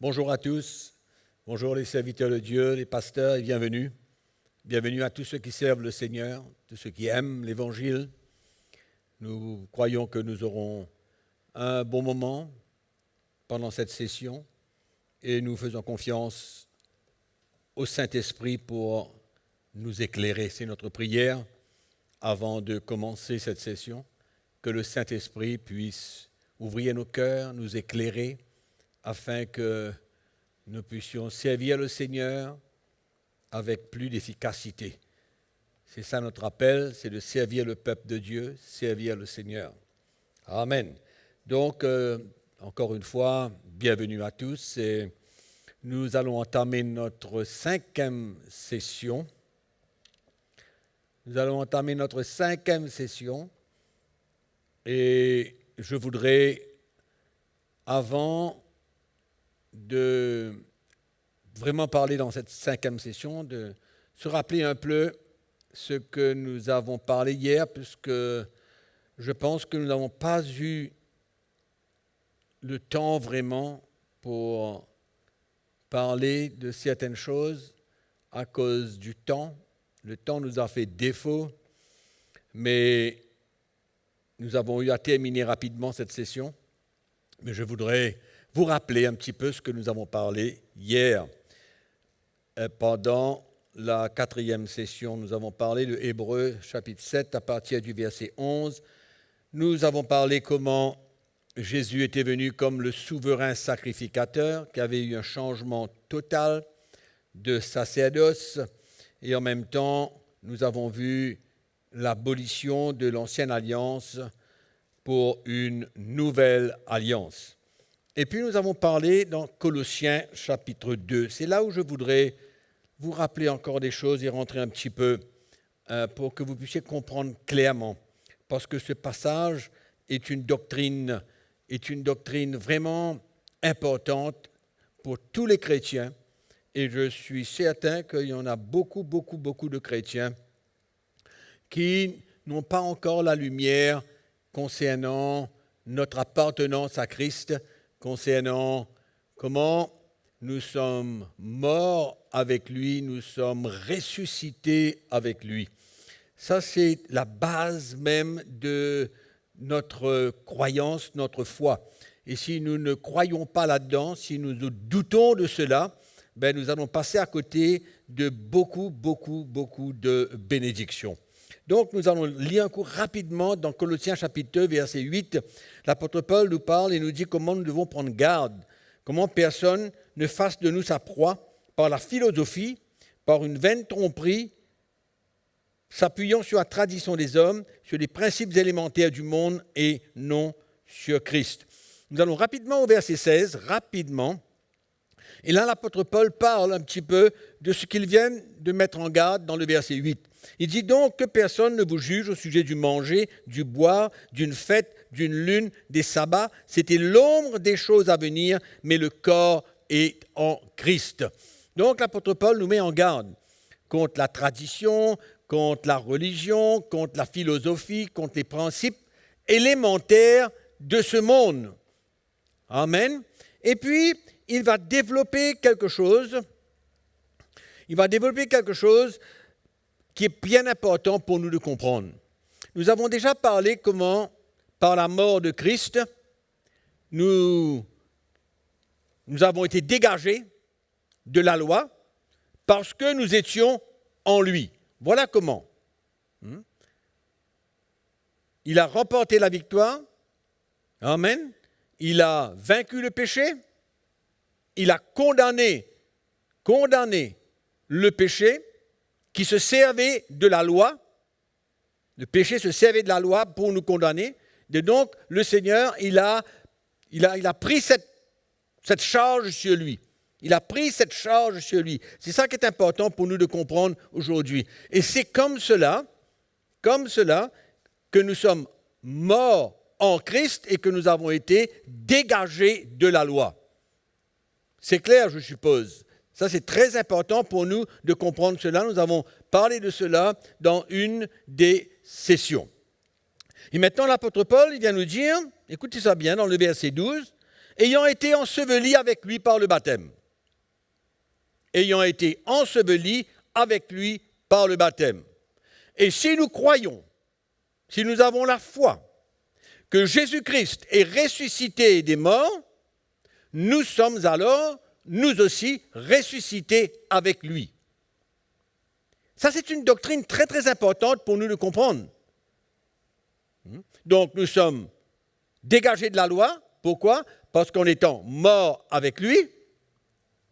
Bonjour à tous, bonjour les serviteurs de Dieu, les pasteurs et bienvenue. Bienvenue à tous ceux qui servent le Seigneur, tous ceux qui aiment l'Évangile. Nous croyons que nous aurons un bon moment pendant cette session et nous faisons confiance au Saint-Esprit pour nous éclairer. C'est notre prière avant de commencer cette session, que le Saint-Esprit puisse ouvrir nos cœurs, nous éclairer, afin que nous puissions servir le Seigneur avec plus d'efficacité. C'est ça notre appel, c'est de servir le peuple de Dieu, servir le Seigneur. Amen. Donc, encore une fois, bienvenue à tous. Et nous allons entamer notre 5e session. Nous allons entamer notre 5e session. Et je voudrais, avant de vraiment parler dans cette 5e session, de se rappeler un peu ce que nous avons parlé hier, puisque je pense que nous n'avons pas eu le temps vraiment pour parler de certaines choses à cause du temps. Le temps nous a fait défaut, mais nous avons eu à terminer rapidement cette session. Mais je voudrais vous rappeler un petit peu ce que nous avons parlé hier. Pendant la 4e session, nous avons parlé de Hébreux chapitre 7 à partir du verset 11. Nous avons parlé comment Jésus était venu comme le souverain sacrificateur, qui avait eu un changement total de sacerdoce. Et en même temps, nous avons vu l'abolition de l'ancienne alliance pour une nouvelle alliance. Et puis nous avons parlé dans Colossiens chapitre 2. C'est là où je voudrais vous rappeler encore des choses et rentrer un petit peu pour que vous puissiez comprendre clairement. Parce que ce passage est une doctrine vraiment importante pour tous les chrétiens. Et je suis certain qu'il y en a beaucoup de chrétiens qui n'ont pas encore la lumière concernant notre appartenance à Christ, concernant comment nous sommes morts avec lui, nous sommes ressuscités avec lui. Ça, c'est la base même de notre croyance, notre foi. Et si nous ne croyons pas là-dedans, si nous doutons de cela, nous allons passer à côté de beaucoup de bénédictions. Donc, nous allons lire un coup rapidement dans Colossiens chapitre 2, verset 8. L'apôtre Paul nous parle et nous dit comment nous devons prendre garde, comment personne ne fasse de nous sa proie par la philosophie, par une vaine tromperie, s'appuyant sur la tradition des hommes, sur les principes élémentaires du monde et non sur Christ. Nous allons rapidement au verset 16, rapidement. Et là, l'apôtre Paul parle un petit peu de ce qu'il vient de mettre en garde dans le verset 8. Il dit donc que personne ne vous juge au sujet du manger, du boire, d'une fête, d'une lune, des sabbats. C'était l'ombre des choses à venir, mais le corps est en Christ. Donc l'apôtre Paul nous met en garde contre la tradition, contre la religion, contre la philosophie, contre les principes élémentaires de ce monde. Amen. Et puis, il va développer quelque chose. Qui est bien important pour nous de comprendre. Nous avons déjà parlé comment, par la mort de Christ, nous avons été dégagés de la loi parce que nous étions en lui. Voilà comment. Il a remporté la victoire. Amen. Il a vaincu le péché. Il a condamné le péché qui se servait de la loi. Le péché se servait de la loi pour nous condamner. Et donc, le Seigneur, il a pris cette charge sur lui. Il a pris cette charge sur lui. C'est ça qui est important pour nous de comprendre aujourd'hui. Et c'est comme cela que nous sommes morts en Christ et que nous avons été dégagés de la loi. C'est clair, je suppose. Ça, c'est très important pour nous de comprendre cela. Nous avons parlé de cela dans une des sessions. Et maintenant, l'apôtre Paul, il vient nous dire, écoutez ça bien, dans le verset 12, ayant été ensevelis avec lui par le baptême. Ayant été ensevelis avec lui par le baptême. Et si nous croyons, si nous avons la foi que Jésus-Christ est ressuscité des morts, nous sommes alors, nous aussi, ressuscités avec lui. Ça, c'est une doctrine très, très importante pour nous de comprendre. Donc, nous sommes dégagés de la loi. Pourquoi? Parce qu'en étant morts avec lui.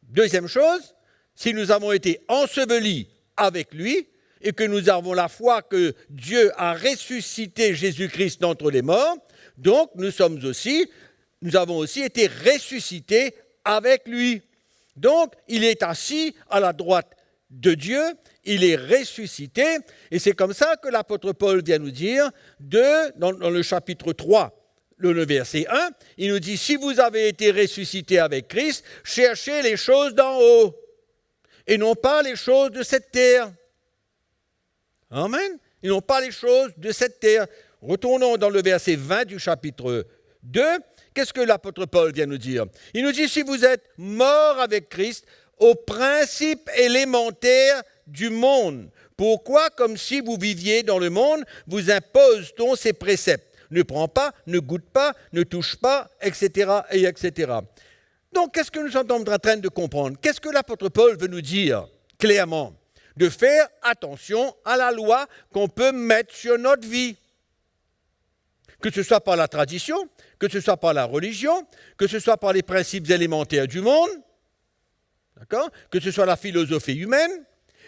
Deuxième chose, si nous avons été ensevelis avec lui et que nous avons la foi que Dieu a ressuscité Jésus-Christ d'entre les morts, donc nous avons aussi été ressuscités avec lui. Donc, il est assis à la droite de Dieu, il est ressuscité, et c'est comme ça que l'apôtre Paul vient nous dire, dans le chapitre 3, le verset 1, il nous dit, si vous avez été ressuscité avec Christ, cherchez les choses d'en haut, et non pas les choses de cette terre. Amen. Et non pas les choses de cette terre. Retournons dans le verset 20 du chapitre 2. Qu'est-ce que l'apôtre Paul vient nous dire? Il nous dit, si vous êtes morts avec Christ aux principes élémentaires du monde, pourquoi, comme si vous viviez dans le monde, vous impose-t-on ces préceptes? Ne prends pas, ne goûte pas, ne touche pas, etc., et etc. Donc, qu'est-ce que nous sommes en train de comprendre? Qu'est-ce que l'apôtre Paul veut nous dire clairement? De faire attention à la loi qu'on peut mettre sur notre vie. Que ce soit par la tradition, que ce soit par la religion, que ce soit par les principes élémentaires du monde, d'accord? Que ce soit la philosophie humaine,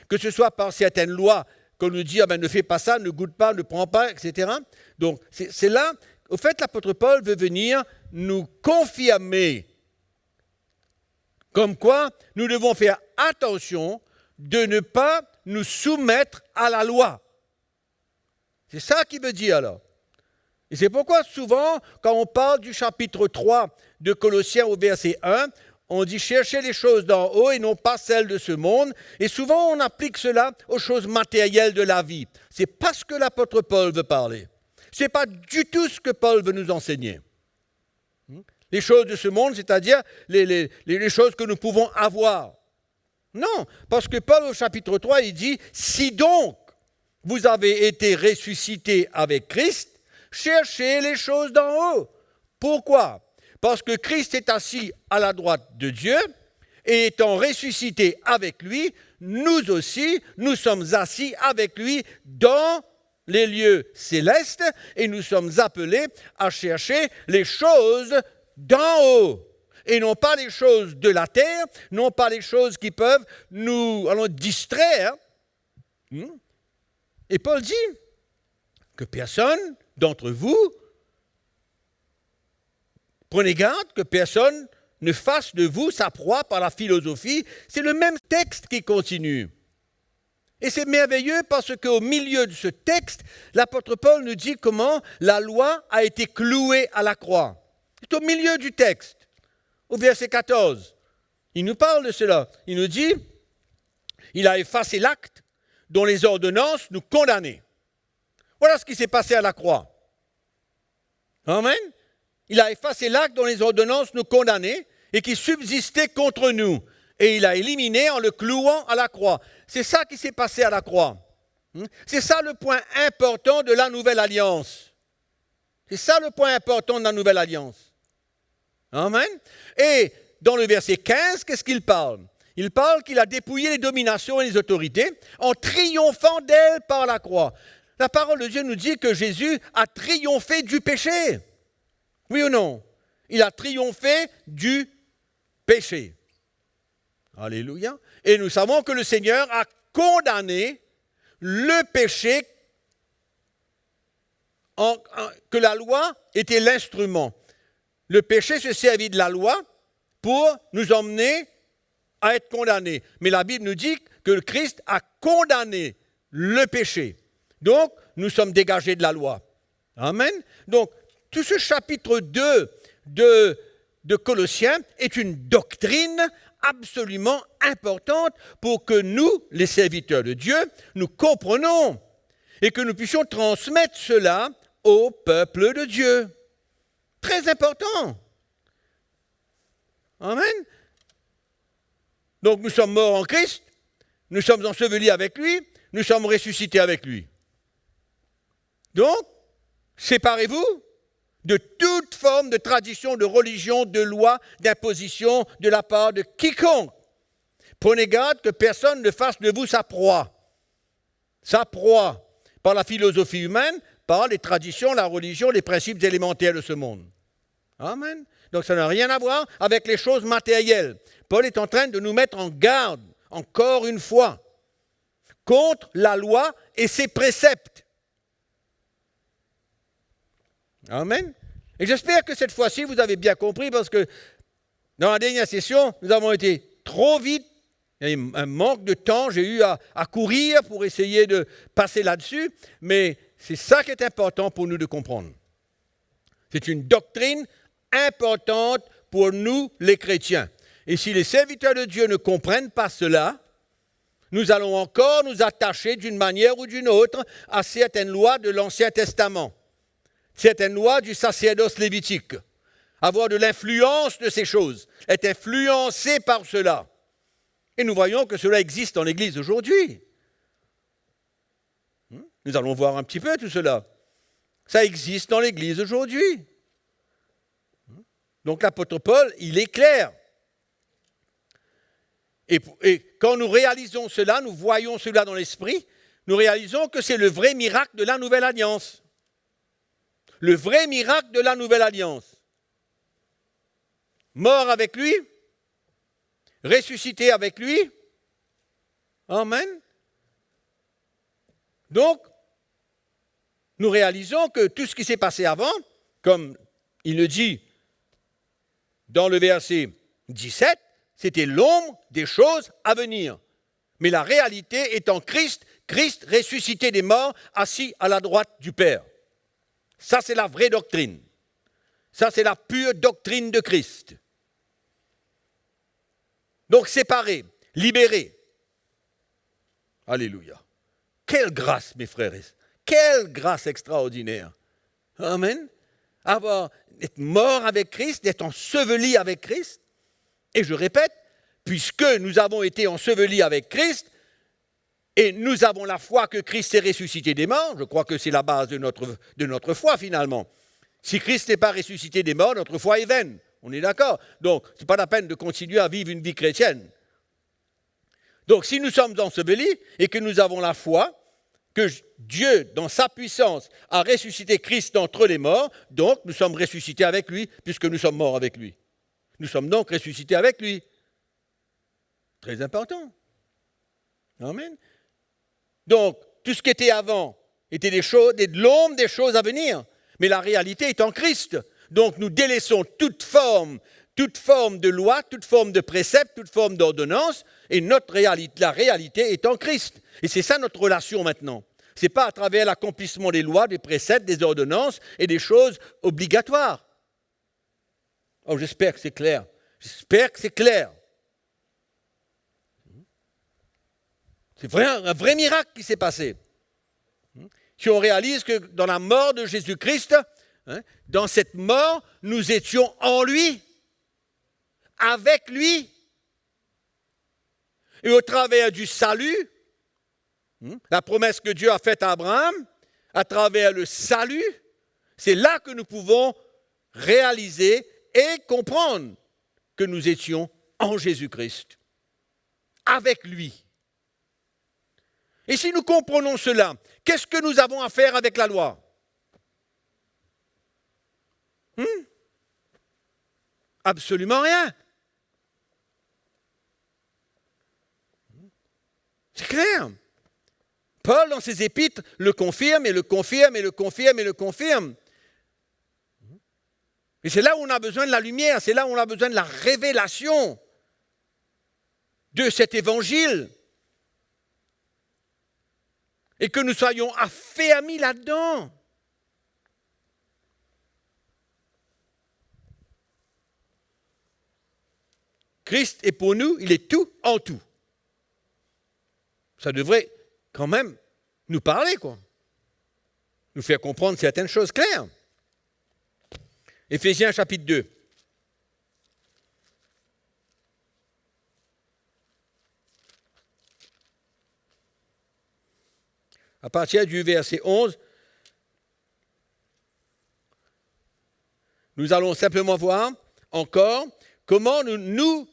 que ce soit par certaines lois qu'on nous dit ne fais pas ça, ne goûte pas, ne prends pas, etc. Donc, c'est là, au fait, l'apôtre Paul veut venir nous confirmer comme quoi nous devons faire attention de ne pas nous soumettre à la loi. C'est ça qu'il veut dire alors. Et c'est pourquoi souvent, quand on parle du chapitre 3 de Colossiens au verset 1, on dit chercher les choses d'en haut et non pas celles de ce monde. Et souvent, on applique cela aux choses matérielles de la vie. C'est pas ce que l'apôtre Paul veut parler. Ce n'est pas du tout ce que Paul veut nous enseigner. Les choses de ce monde, c'est-à-dire les choses que nous pouvons avoir. Non, parce que Paul au chapitre 3, il dit « Si donc vous avez été ressuscités avec Christ, cherchez les choses d'en haut. » Pourquoi? Parce que Christ est assis à la droite de Dieu et étant ressuscité avec lui, nous aussi, nous sommes assis avec lui dans les lieux célestes et nous sommes appelés à chercher les choses d'en haut. Et non pas les choses de la terre, non pas les choses qui peuvent nous distraire. Et Paul dit que personne d'entre vous, prenez garde que personne ne fasse de vous sa proie par la philosophie. C'est le même texte qui continue. Et c'est merveilleux parce qu'au milieu de ce texte, l'apôtre Paul nous dit comment la loi a été clouée à la croix. C'est au milieu du texte. Au verset 14, il nous parle de cela. Il nous dit, il a effacé l'acte dont les ordonnances nous condamnaient. Voilà ce qui s'est passé à la croix. Amen. Il a effacé l'acte dont les ordonnances nous condamnaient et qui subsistait contre nous. Et il a éliminé en le clouant à la croix. C'est ça qui s'est passé à la croix. C'est ça le point important de la nouvelle alliance. C'est ça le point important de la nouvelle alliance. Amen. Et dans le verset 15, qu'est-ce qu'il parle? Il parle qu'il a dépouillé les dominations et les autorités en triomphant d'elles par la croix. La parole de Dieu nous dit que Jésus a triomphé du péché. Oui ou non? Il a triomphé du péché. Alléluia. Et nous savons que le Seigneur a condamné le péché, que la loi était l'instrument. Le péché se servit de la loi pour nous emmener à être condamnés. Mais la Bible nous dit que le Christ a condamné le péché. Donc, nous sommes dégagés de la loi. Amen. Donc, tout ce chapitre 2 de Colossiens est une doctrine absolument importante pour que nous, les serviteurs de Dieu, nous comprenions et que nous puissions transmettre cela au peuple de Dieu. Très important. Amen. Donc nous sommes morts en Christ, nous sommes ensevelis avec lui, nous sommes ressuscités avec lui. Donc, séparez-vous de toute forme de tradition, de religion, de loi, d'imposition de la part de quiconque. Prenez garde que personne ne fasse de vous sa proie. Sa proie par la philosophie humaine, par les traditions, la religion, les principes élémentaires de ce monde. Amen. Donc ça n'a rien à voir avec les choses matérielles. Paul est en train de nous mettre en garde, encore une fois, contre la loi et ses préceptes. Amen. Et j'espère que cette fois-ci, vous avez bien compris, parce que dans la dernière session, nous avons été trop vite. Il y a eu un manque de temps, j'ai eu à courir pour essayer de passer là-dessus, mais c'est ça qui est important pour nous de comprendre. C'est une doctrine importante pour nous, les chrétiens. Et si les serviteurs de Dieu ne comprennent pas cela, nous allons encore nous attacher d'une manière ou d'une autre à certaines lois de l'Ancien Testament, certaines lois du sacerdoce lévitique, avoir de l'influence de ces choses, être influencé par cela. Et nous voyons que cela existe dans l'Église aujourd'hui. Nous allons voir un petit peu tout cela. Ça existe dans l'Église aujourd'hui. Donc l'apôtre Paul, il est clair. Et quand nous réalisons cela, nous voyons cela dans l'esprit, nous réalisons que c'est le vrai miracle de la Nouvelle Alliance. Le vrai miracle de la Nouvelle Alliance. Mort avec lui, ressuscité avec lui. Amen. Donc, nous réalisons que tout ce qui s'est passé avant, comme il le dit dans le verset 17, c'était l'ombre des choses à venir. Mais la réalité est en Christ, Christ ressuscité des morts, assis à la droite du Père. Ça, c'est la vraie doctrine. Ça, c'est la pure doctrine de Christ. Donc, séparés, libérés. Alléluia. Quelle grâce, mes frères. Quelle grâce extraordinaire. Amen. D'être mort avec Christ, d'être enseveli avec Christ. Et je répète, puisque nous avons été ensevelis avec Christ, et nous avons la foi que Christ est ressuscité des morts, je crois que c'est la base de notre foi finalement. Si Christ n'est pas ressuscité des morts, notre foi est vaine. On est d'accord? Donc, ce n'est pas la peine de continuer à vivre une vie chrétienne. Donc, si nous sommes ensevelis et que nous avons la foi que Dieu, dans sa puissance, a ressuscité Christ d'entre les morts, donc nous sommes ressuscités avec lui, puisque nous sommes morts avec lui. Nous sommes donc ressuscités avec lui. Très important. Amen. Donc, tout ce qui était avant était de l'ombre des choses à venir, mais la réalité est en Christ. Donc, nous délaissons toute forme de loi, toute forme de précepte, toute forme d'ordonnance, et la réalité est en Christ. Et c'est ça notre relation maintenant. Ce n'est pas à travers l'accomplissement des lois, des préceptes, des ordonnances et des choses obligatoires. Oh, j'espère que c'est clair. J'espère que c'est clair. C'est un vrai miracle qui s'est passé. Si on réalise que dans la mort de Jésus-Christ, dans cette mort, nous étions en lui, avec lui. Et au travers du salut, la promesse que Dieu a faite à Abraham, à travers le salut, c'est là que nous pouvons réaliser et comprendre que nous étions en Jésus-Christ, avec lui. Et si nous comprenons cela, qu'est-ce que nous avons à faire avec la loi? Absolument rien. C'est clair. Paul, dans ses épîtres, le confirme et le confirme et le confirme et le confirme. Et c'est là où on a besoin de la lumière, c'est là où on a besoin de la révélation de cet évangile. Et que nous soyons affermis là-dedans. Christ est pour nous, il est tout en tout. Ça devrait quand même nous parler, quoi. Nous faire comprendre certaines choses claires. Éphésiens chapitre 2. À partir du verset 11, nous allons simplement voir encore comment nous,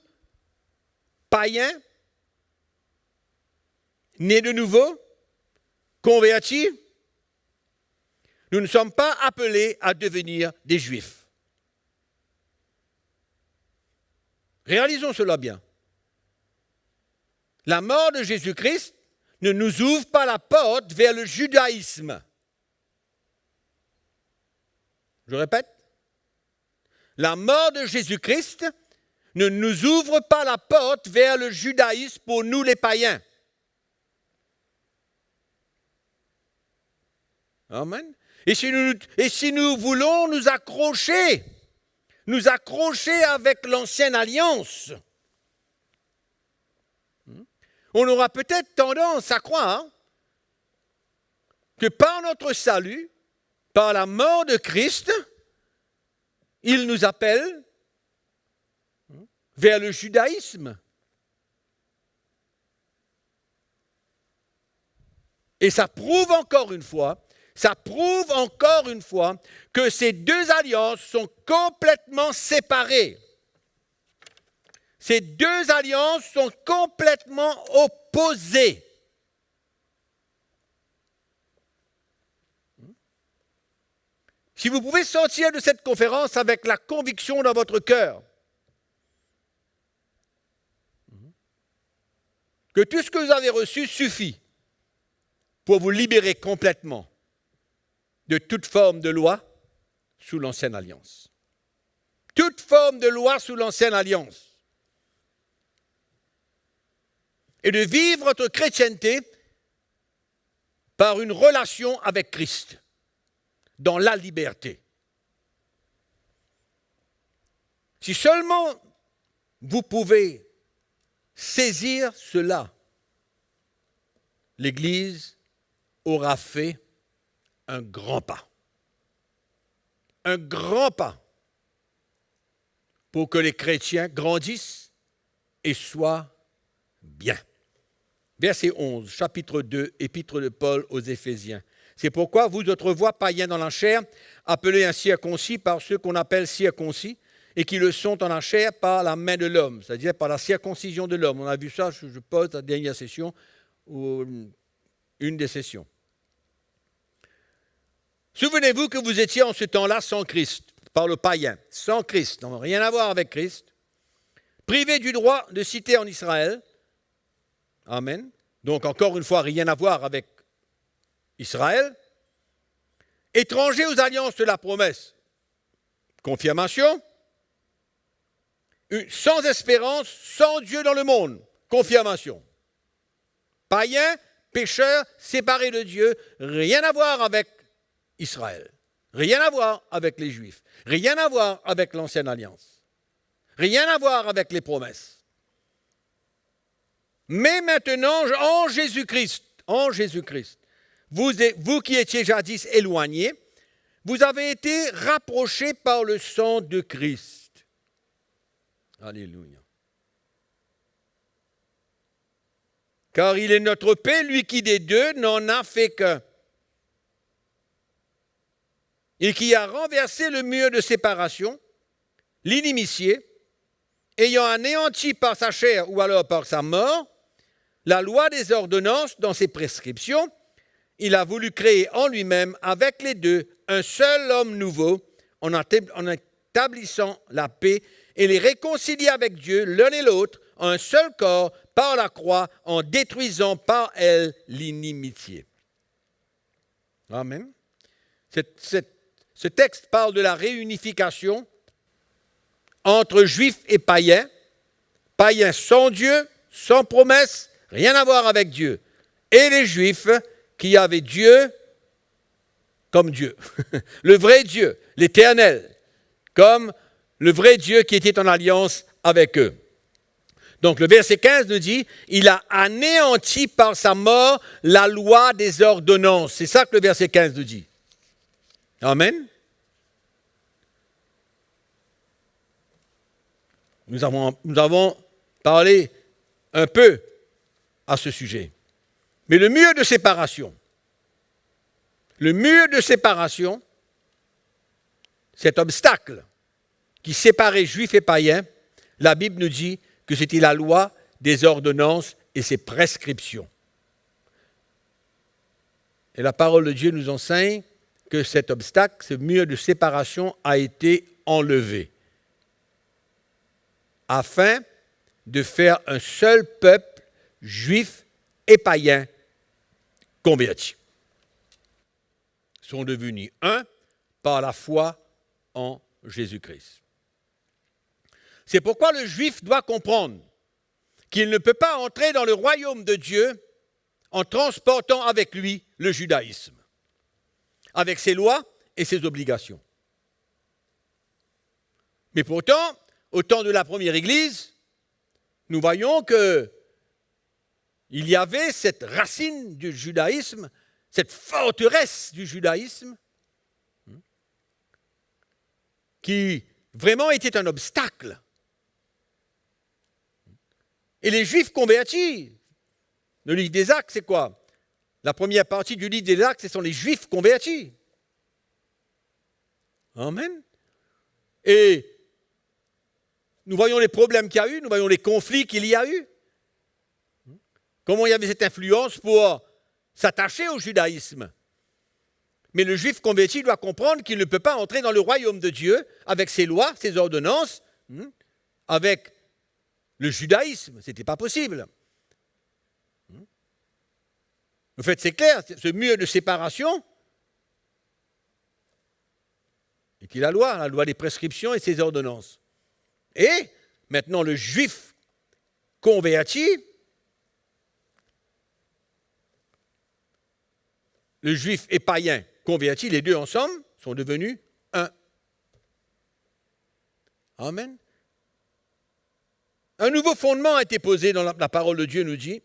païens, nés de nouveau, convertis, nous ne sommes pas appelés à devenir des Juifs. Réalisons cela bien. La mort de Jésus-Christ ne nous ouvre pas la porte vers le judaïsme. Je répète, la mort de Jésus-Christ ne nous ouvre pas la porte vers le judaïsme pour nous les païens. Amen. Et si nous voulons nous accrocher avec l'ancienne alliance, on aura peut-être tendance à croire que par notre salut, par la mort de Christ, il nous appelle vers le judaïsme. Et ça prouve encore une fois que ces deux alliances sont complètement séparées. Ces deux alliances sont complètement opposées. Si vous pouvez sortir de cette conférence avec la conviction dans votre cœur que tout ce que vous avez reçu suffit pour vous libérer complètement de toute forme de loi sous l'ancienne alliance. Toute forme de loi sous l'ancienne alliance. Et de vivre votre chrétienté par une relation avec Christ, dans la liberté. Si seulement vous pouvez saisir cela, l'Église aura fait un grand pas. Un grand pas pour que les chrétiens grandissent et soient bien. Verset 11, chapitre 2, épître de Paul aux Éphésiens. C'est pourquoi vous, autrefois païens dans la chair, appelés incirconcis par ceux qu'on appelle circoncis, et qui le sont en la chair par la main de l'homme, c'est-à-dire par la circoncision de l'homme. On a vu ça, je pense, à la dernière session, ou une des sessions. Souvenez-vous que vous étiez en ce temps-là sans Christ, par le païen, sans Christ, n'ont rien à voir avec Christ, privés du droit de cité en Israël. Amen. Donc, encore une fois, rien à voir avec Israël. Étrangers aux alliances de la promesse. Confirmation. Sans espérance, sans Dieu dans le monde. Confirmation. Païens, pécheurs, séparés de Dieu, rien à voir avec Israël. Rien à voir avec les Juifs. Rien à voir avec l'ancienne alliance. Rien à voir avec les promesses. Mais maintenant, en Jésus-Christ, vous qui étiez jadis éloignés, vous avez été rapprochés par le sang de Christ. Alléluia. Car il est notre paix, lui qui des deux n'en a fait qu'un. Et qui a renversé le mur de séparation, l'inimitié, ayant anéanti par sa chair ou alors par sa mort, la loi des ordonnances dans ses prescriptions, il a voulu créer en lui-même, avec les deux, un seul homme nouveau, en établissant la paix et les réconcilier avec Dieu, l'un et l'autre, en un seul corps, par la croix, en détruisant par elle l'inimitié. Amen. Ce texte parle de la réunification entre juifs et païens, païens sans Dieu, sans promesse, rien à voir avec Dieu, et les juifs qui avaient Dieu comme Dieu, le vrai Dieu, l'éternel, comme le vrai Dieu qui était en alliance avec eux. Donc le verset 15 nous dit, il a anéanti par sa mort la loi des ordonnances. C'est ça que le verset 15 nous dit. Amen. Nous avons parlé un peu à ce sujet. Mais le mur de séparation Le mur de séparation, cet obstacle qui séparait juifs et païens, la Bible nous dit que c'était la loi, des ordonnances et ses prescriptions. Et la parole de Dieu nous enseigne que cet obstacle, ce mur de séparation a été enlevé afin de faire un seul peuple, juif et païen, convertis. Ils sont devenus un par la foi en Jésus-Christ. C'est pourquoi le juif doit comprendre qu'il ne peut pas entrer dans le royaume de Dieu en transportant avec lui le judaïsme, avec ses lois et ses obligations. Mais pourtant, au temps de la première Église, nous voyons qu'il y avait cette racine du judaïsme, cette forteresse du judaïsme, qui vraiment était un obstacle. Et les Juifs convertis, le livre des Actes, c'est quoi? La première partie du livre des Actes, ce sont les Juifs convertis. Amen. Et nous voyons les problèmes qu'il y a eu, nous voyons les conflits qu'il y a eu. Comment il y avait cette influence pour s'attacher au judaïsme. Mais le Juif converti doit comprendre qu'il ne peut pas entrer dans le royaume de Dieu avec ses lois, ses ordonnances, avec le judaïsme. Ce n'était pas possible. En fait, c'est clair, ce mur de séparation était la loi des prescriptions et ses ordonnances. Et maintenant, le Juif converti, le Juif et païen converti, les deux ensemble, sont devenus un. Amen. Un nouveau fondement a été posé dans la parole de Dieu, nous dit,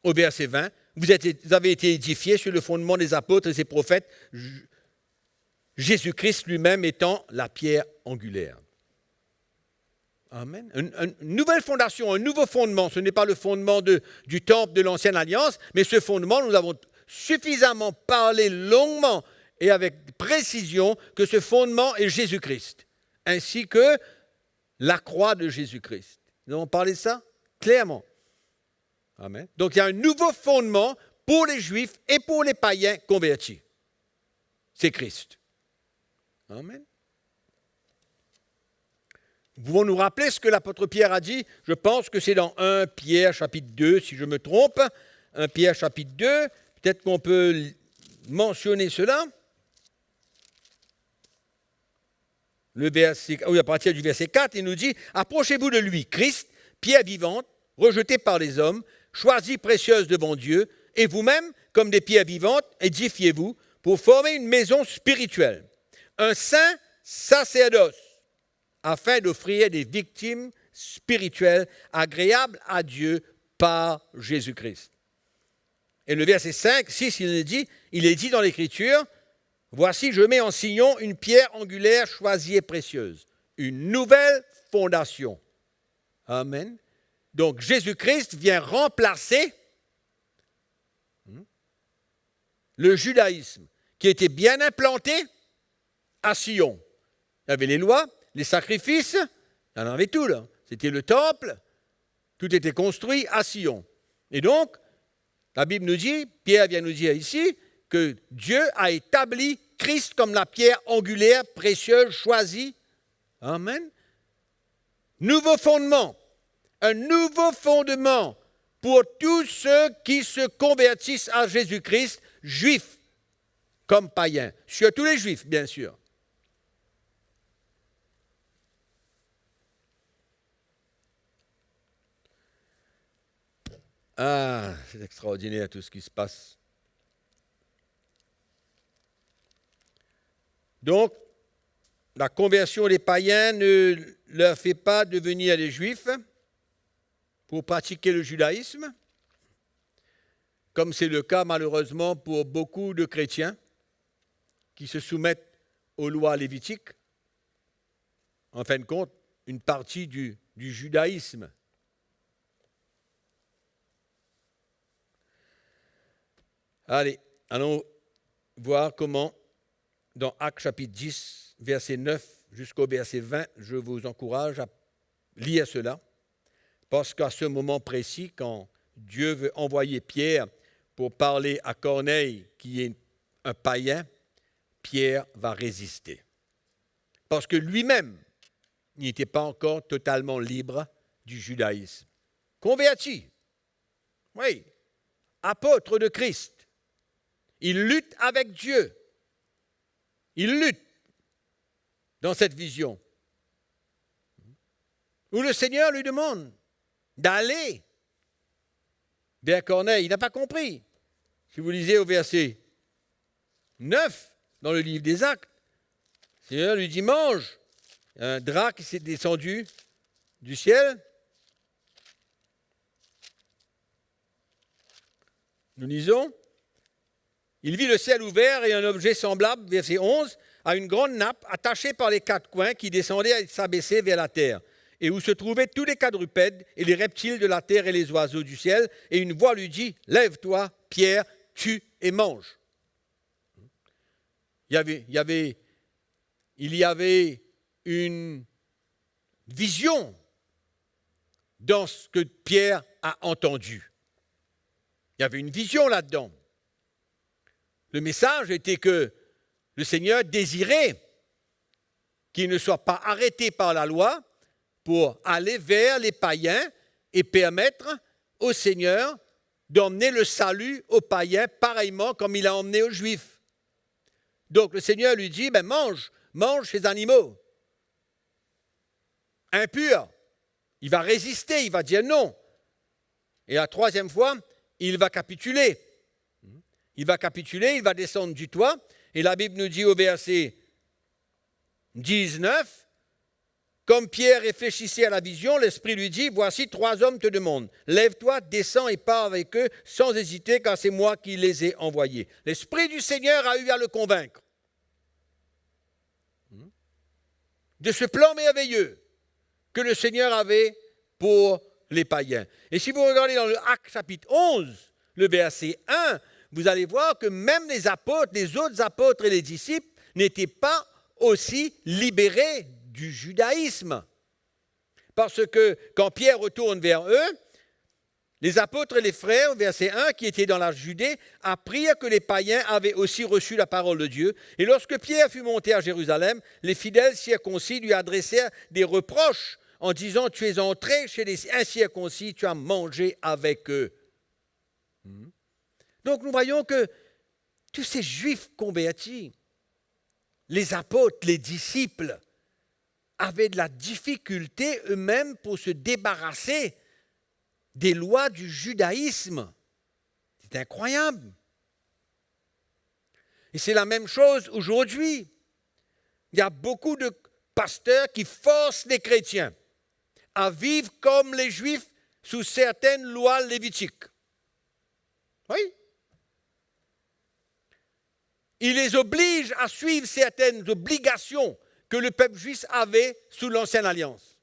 au verset 20, vous avez été édifiés sur le fondement des apôtres et des prophètes, Jésus-Christ lui-même étant la pierre angulaire. Amen. Une nouvelle fondation, un nouveau fondement. Ce n'est pas le fondement du temple de l'Ancienne Alliance, mais ce fondement, nous avons suffisamment parlé longuement et avec précision que ce fondement est Jésus-Christ, ainsi que la croix de Jésus-Christ. Nous avons parlé de ça clairement. Amen. Donc il y a un nouveau fondement pour les Juifs et pour les païens convertis. C'est Christ. Amen. Nous pouvons nous rappeler ce que l'apôtre Pierre a dit. Je pense que c'est dans 1 Pierre chapitre 2, si je me trompe. 1 Pierre chapitre 2, peut-être qu'on peut mentionner cela. À partir du verset 4, il nous dit « Approchez-vous de lui, Christ, pierre vivante, rejetée par les hommes, choisie précieuse devant Dieu, et vous-même, comme des pierres vivantes, édifiez-vous pour former une maison spirituelle, un saint sacerdoce, afin d'offrir des victimes spirituelles agréables à Dieu par Jésus-Christ. » Et le verset 5, 6, il est dit dans l'Écriture, « Voici, je mets en Sion une pierre angulaire choisie et précieuse, une nouvelle fondation. » Amen. Donc Jésus-Christ vient remplacer le judaïsme qui était bien implanté à Sion. Il y avait les lois, les sacrifices, il y en avait tout là. C'était le temple, tout était construit à Sion. Et donc, la Bible nous dit, Pierre vient nous dire ici, que Dieu a établi Christ comme la pierre angulaire, précieuse, choisie. Amen. Nouveau fondement, un nouveau fondement pour tous ceux qui se convertissent à Jésus-Christ, juifs comme païens, sur tous les juifs, bien sûr. Ah, c'est extraordinaire tout ce qui se passe. Donc, la conversion des païens ne leur fait pas devenir des juifs pour pratiquer le judaïsme, comme c'est le cas malheureusement pour beaucoup de chrétiens qui se soumettent aux lois lévitiques. En fin de compte, une partie du judaïsme. Allez, allons voir comment, dans Actes chapitre 10, verset 9 jusqu'au verset 20, je vous encourage à lire cela, parce qu'à ce moment précis, quand Dieu veut envoyer Pierre pour parler à Corneille, qui est un païen, Pierre va résister. Parce que lui-même n'était pas encore totalement libre du judaïsme. Converti, oui, apôtre de Christ. Il lutte avec Dieu. Il lutte dans cette vision où le Seigneur lui demande d'aller vers Corneille. Il n'a pas compris. Si vous lisez au verset 9 dans le livre des Actes, le Seigneur lui dit, mange. Un drap qui s'est descendu du ciel. Nous lisons, il vit le ciel ouvert et un objet semblable, verset 11, à une grande nappe attachée par les quatre coins qui descendait et s'abaissait vers la terre, et où se trouvaient tous les quadrupèdes et les reptiles de la terre et les oiseaux du ciel, et une voix lui dit, lève-toi, Pierre, tue et mange. Il y avait une vision dans ce que Pierre a entendu. Il y avait une vision là-dedans. Le message était que le Seigneur désirait qu'il ne soit pas arrêté par la loi pour aller vers les païens et permettre au Seigneur d'emmener le salut aux païens pareillement comme il a emmené aux Juifs. Donc le Seigneur lui dit, mange ces animaux. Impur. Il va résister, il va dire non. Et la troisième fois, il va capituler. Il va capituler, il va descendre du toit. Et la Bible nous dit au verset 19, comme Pierre réfléchissait à la vision, l'Esprit lui dit, voici 3 hommes te demandent. Lève-toi, descends et pars avec eux sans hésiter, car c'est moi qui les ai envoyés. L'Esprit du Seigneur a eu à le convaincre de ce plan merveilleux que le Seigneur avait pour les païens. Et si vous regardez dans le Acte chapitre 11, le verset 1, vous allez voir que même les apôtres, les autres apôtres et les disciples n'étaient pas aussi libérés du judaïsme. Parce que quand Pierre retourne vers eux, les apôtres et les frères, verset 1, qui étaient dans la Judée, apprirent que les païens avaient aussi reçu la parole de Dieu. Et lorsque Pierre fut monté à Jérusalem, les fidèles circoncis lui adressèrent des reproches en disant, tu es entré chez les incirconcis, tu as mangé avec eux. Donc nous voyons que tous ces juifs convertis, les apôtres, les disciples, avaient de la difficulté eux-mêmes pour se débarrasser des lois du judaïsme. C'est incroyable. Et c'est la même chose aujourd'hui. Il y a beaucoup de pasteurs qui forcent les chrétiens à vivre comme les juifs sous certaines lois lévitiques. Oui. Ils les obligent à suivre certaines obligations que le peuple juif avait sous l'Ancienne Alliance.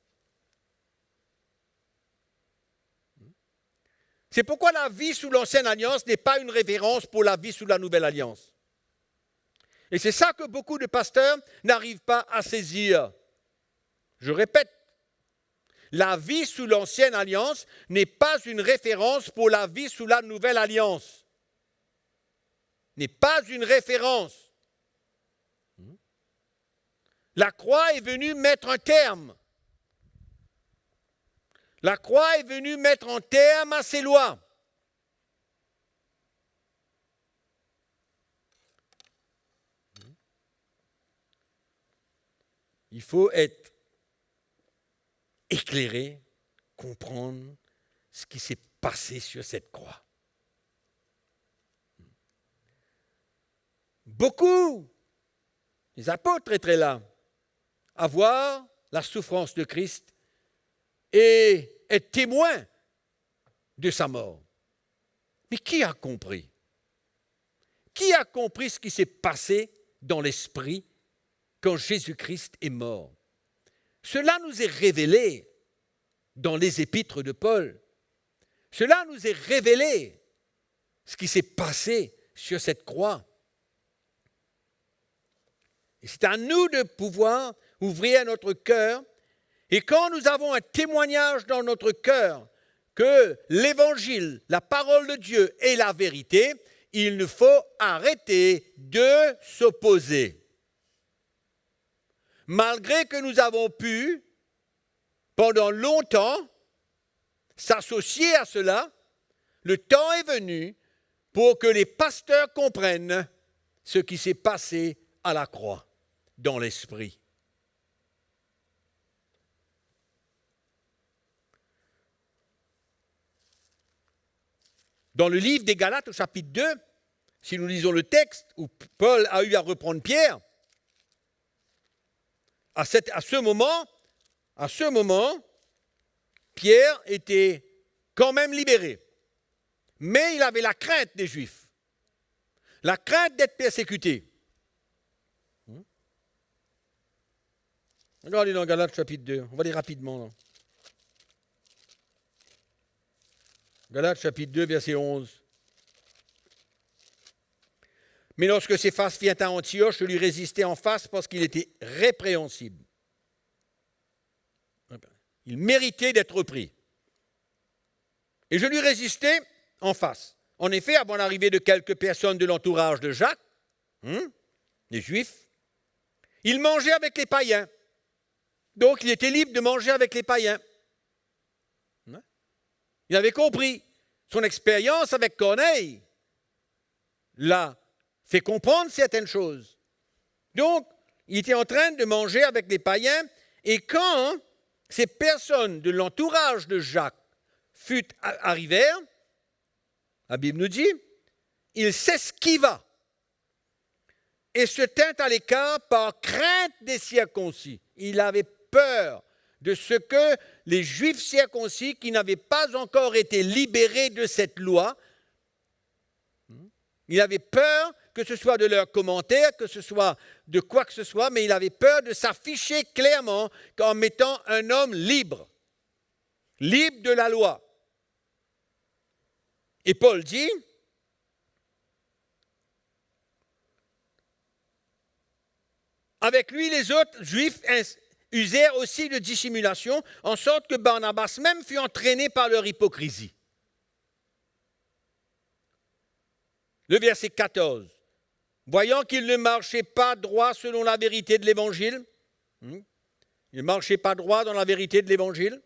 C'est pourquoi la vie sous l'Ancienne Alliance n'est pas une référence pour la vie sous la Nouvelle Alliance. Et c'est ça que beaucoup de pasteurs n'arrivent pas à saisir. Je répète, la vie sous l'Ancienne Alliance n'est pas une référence pour la vie sous la Nouvelle Alliance. N'est pas une référence. La croix est venue mettre un terme. La croix est venue mettre un terme à ces lois. Il faut être éclairé, comprendre ce qui s'est passé sur cette croix. Beaucoup, les apôtres étaient là, à voir la souffrance de Christ et être témoins de sa mort. Mais qui a compris? Qui a compris ce qui s'est passé dans l'esprit quand Jésus-Christ est mort? Cela nous est révélé dans les épîtres de Paul. Cela nous est révélé, ce qui s'est passé sur cette croix. Et c'est à nous de pouvoir ouvrir notre cœur. Et quand nous avons un témoignage dans notre cœur que l'Évangile, la parole de Dieu est la vérité, il nous faut arrêter de s'opposer. Malgré que nous avons pu, pendant longtemps, s'associer à cela, le temps est venu pour que les pasteurs comprennent ce qui s'est passé à la croix, dans l'esprit. Dans le livre des Galates, au chapitre 2, si nous lisons le texte où Paul a eu à reprendre Pierre, à ce moment, Pierre était quand même libéré. Mais il avait la crainte des Juifs, la crainte d'être persécuté. Regardez dans Galates chapitre 2, on va aller rapidement. Là. Galates chapitre 2, verset 11. Mais lorsque Céphas vient à Antioche, je lui résistai en face parce qu'il était répréhensible. Il méritait d'être repris. Et je lui résistai en face. En effet, avant l'arrivée de quelques personnes de l'entourage de Jacques, les Juifs, il mangeait avec les païens. Donc, il était libre de manger avec les païens. Il avait compris. Son expérience avec Corneille l'a fait comprendre certaines choses. Donc, il était en train de manger avec les païens. Et quand ces personnes de l'entourage de Jacques arrivèrent, la Bible nous dit, il s'esquiva et se tint à l'écart par crainte des circoncis. Il avait peur de ce que les Juifs circoncis, qui n'avaient pas encore été libérés de cette loi, il avait peur que ce soit de leurs commentaires, que ce soit de quoi que ce soit, mais il avait peur de s'afficher clairement en mettant un homme libre, libre de la loi. Et Paul dit, avec lui les autres Juifs usèrent aussi de dissimulation, en sorte que Barnabas même fut entraîné par leur hypocrisie. Le verset 14. Voyant qu'il ne marchait pas droit selon la vérité de l'Évangile, il ne marchait pas droit dans la vérité de l'Évangile,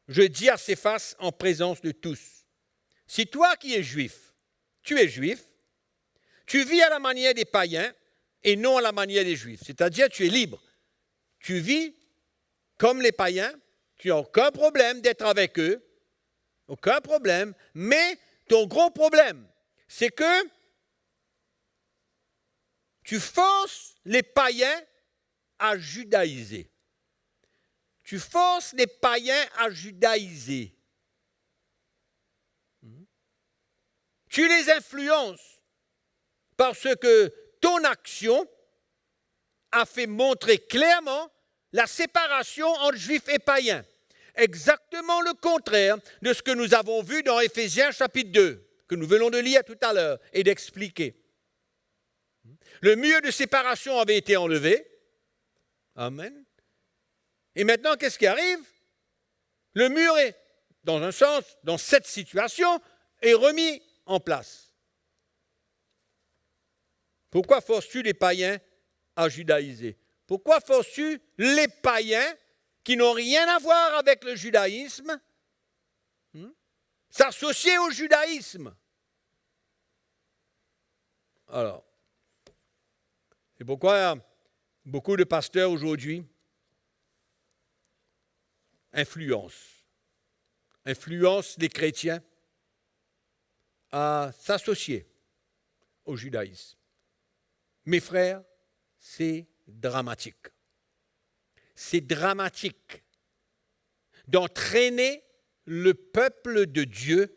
je dis à Céphas en présence de tous, si toi qui es juif, tu es juif, tu vis à la manière des païens et non à la manière des juifs, c'est-à-dire tu es libre. Tu vis comme les païens, tu n'as aucun problème d'être avec eux, aucun problème, mais ton gros problème, c'est que tu forces les païens à judaïser. Tu forces les païens à judaïser. Tu les influences parce que ton action a fait montrer clairement la séparation entre juifs et païens. Exactement le contraire de ce que nous avons vu dans Éphésiens chapitre 2, que nous venons de lire tout à l'heure et d'expliquer. Le mur de séparation avait été enlevé. Amen. Et maintenant, qu'est-ce qui arrive? Le mur est, dans un sens, dans cette situation, est remis en place. Pourquoi forces-tu les païens à judaïser? Pourquoi forces-tu les païens qui n'ont rien à voir avec le judaïsme s'associer au judaïsme? Alors, c'est pourquoi beaucoup de pasteurs aujourd'hui influencent les chrétiens à s'associer au judaïsme. Mes frères, c'est dramatique. C'est dramatique d'entraîner le peuple de Dieu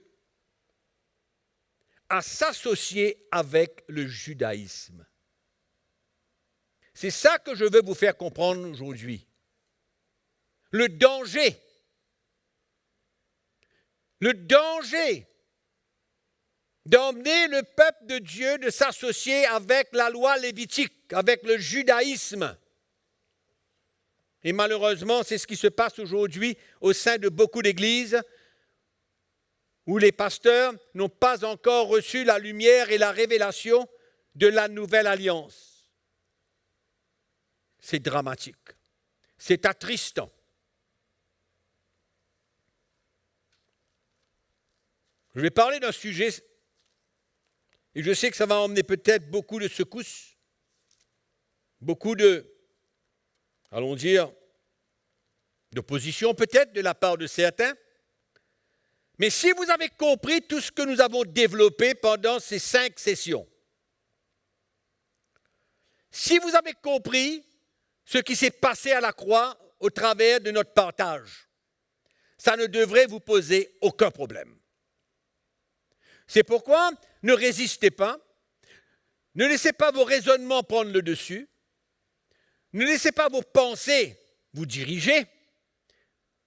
à s'associer avec le judaïsme. C'est ça que je veux vous faire comprendre aujourd'hui. Le danger d'emmener le peuple de Dieu de s'associer avec la loi lévitique, avec le judaïsme. Et malheureusement, c'est ce qui se passe aujourd'hui au sein de beaucoup d'églises où les pasteurs n'ont pas encore reçu la lumière et la révélation de la nouvelle alliance. C'est dramatique. C'est attristant. Je vais parler d'un sujet, et je sais que ça va emmener peut-être beaucoup de secousses, beaucoup de, allons dire, d'opposition peut-être de la part de certains. Mais si vous avez compris tout ce que nous avons développé pendant ces 5 sessions, si vous avez compris ce qui s'est passé à la croix au travers de notre partage, ça ne devrait vous poser aucun problème. C'est pourquoi ne résistez pas, ne laissez pas vos raisonnements prendre le dessus, ne laissez pas vos pensées vous diriger,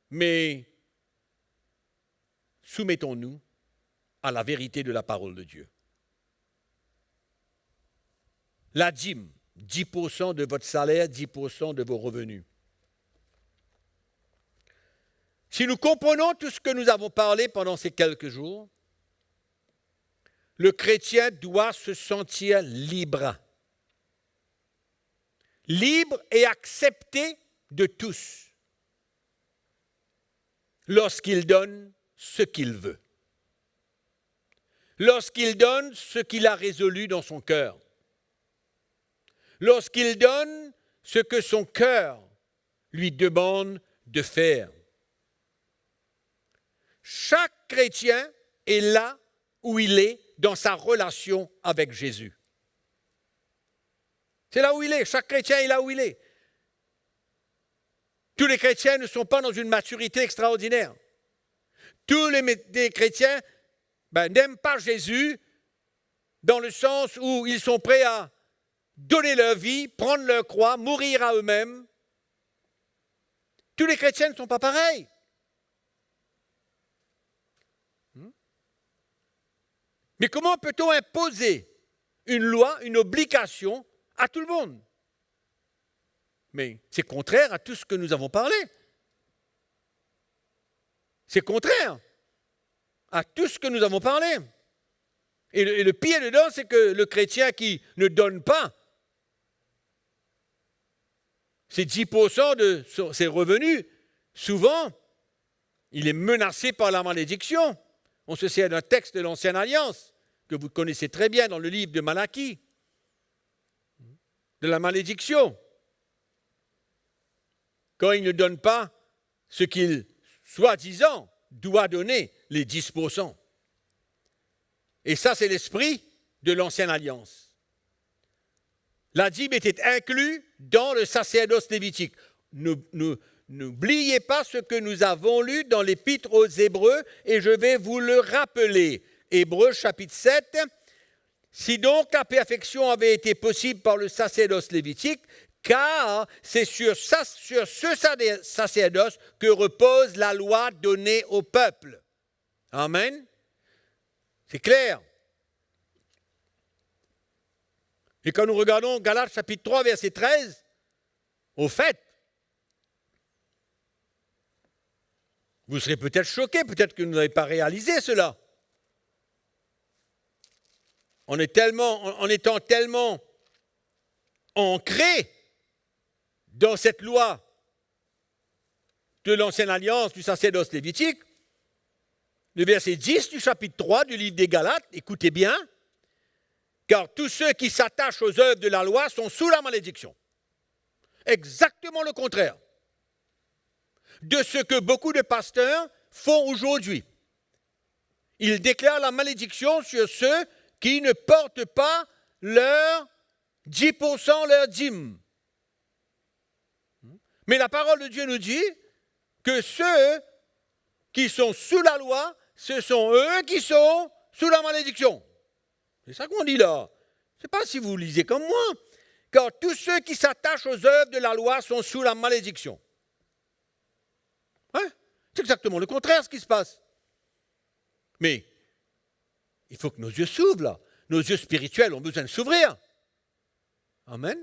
mais soumettons-nous à la vérité de la parole de Dieu. La dîme, 10% de votre salaire, 10% de vos revenus. Si nous comprenons tout ce que nous avons parlé pendant ces quelques jours, le chrétien doit se sentir libre. Libre et accepté de tous lorsqu'il donne ce qu'il veut. Lorsqu'il donne ce qu'il a résolu dans son cœur. Lorsqu'il donne ce que son cœur lui demande de faire. Chaque chrétien est là où il est dans sa relation avec Jésus. C'est là où il est. Chaque chrétien est là où il est. Tous les chrétiens ne sont pas dans une maturité extraordinaire. Tous les chrétiens n'aiment pas Jésus dans le sens où ils sont prêts à donner leur vie, prendre leur croix, mourir à eux-mêmes. Tous les chrétiens ne sont pas pareils. Mais comment peut-on imposer une loi, une obligation à tout le monde? Mais c'est contraire à tout ce que nous avons parlé. C'est contraire à tout ce que nous avons parlé. Et le pire dedans, c'est que le chrétien qui ne donne pas ses 10% de ses revenus, souvent, il est menacé par la malédiction. On se sert d'un texte de l'Ancienne Alliance, que vous connaissez très bien dans le livre de Malachie, de la malédiction. Quand il ne donne pas ce qu'il, soi-disant, doit donner, les 10%. Et ça, c'est l'esprit de l'Ancienne Alliance. La dîme était inclue dans le sacerdoce lévitique. N'oubliez pas ce que nous avons lu dans l'Épître aux Hébreux, et je vais vous le rappeler. Hébreux chapitre 7. Si donc la perfection avait été possible par le sacerdoce lévitique, car c'est sur ce sacerdoce que repose la loi donnée au peuple. Amen. C'est clair. Et quand nous regardons Galates chapitre 3, verset 13, au fait, vous serez peut-être choqués, peut-être que vous n'avez pas réalisé cela. En étant tellement ancré dans cette loi de l'Ancienne Alliance, du sacerdoce lévitique, le verset 10 du chapitre 3 du livre des Galates, écoutez bien, car tous ceux qui s'attachent aux œuvres de la loi sont sous la malédiction. Exactement le contraire de ce que beaucoup de pasteurs font aujourd'hui. Ils déclarent la malédiction sur ceux qui ne portent pas leur 10%, leur dîme. Mais la parole de Dieu nous dit que ceux qui sont sous la loi, ce sont eux qui sont sous la malédiction. C'est ça qu'on dit là. Je ne sais pas si vous lisez comme moi. Car tous ceux qui s'attachent aux œuvres de la loi sont sous la malédiction. Hein? C'est exactement le contraire ce qui se passe. Mais il faut que nos yeux s'ouvrent là. Nos yeux spirituels ont besoin de s'ouvrir. Amen.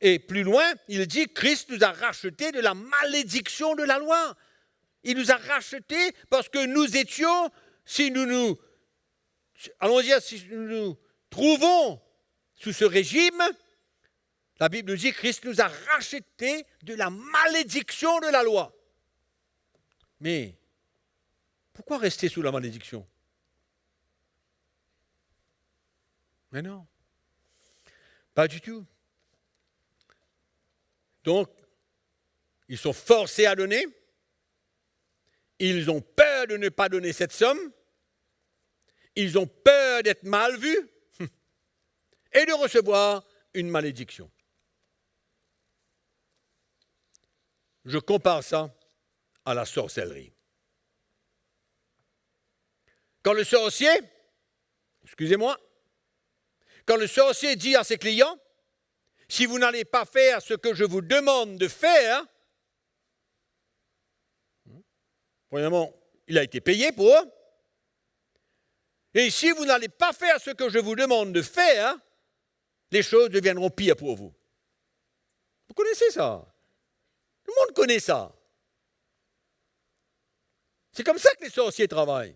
Et plus loin, il dit, Christ nous a rachetés de la malédiction de la loi. Il nous a rachetés parce que nous étions, si nous nous trouvons sous ce régime, la Bible nous dit, Christ nous a rachetés de la malédiction de la loi. Mais pourquoi rester sous la malédiction? Mais non, pas du tout. Donc, ils sont forcés à donner. Ils ont peur de ne pas donner cette somme. Ils ont peur d'être mal vus et de recevoir une malédiction. Je compare ça à la sorcellerie. Quand le sorcier dit à ses clients, si vous n'allez pas faire ce que je vous demande de faire, premièrement, il a été payé pour, et si vous n'allez pas faire ce que je vous demande de faire, les choses deviendront pires pour vous. Vous connaissez ça? Tout le monde connaît ça. C'est comme ça que les sorciers travaillent.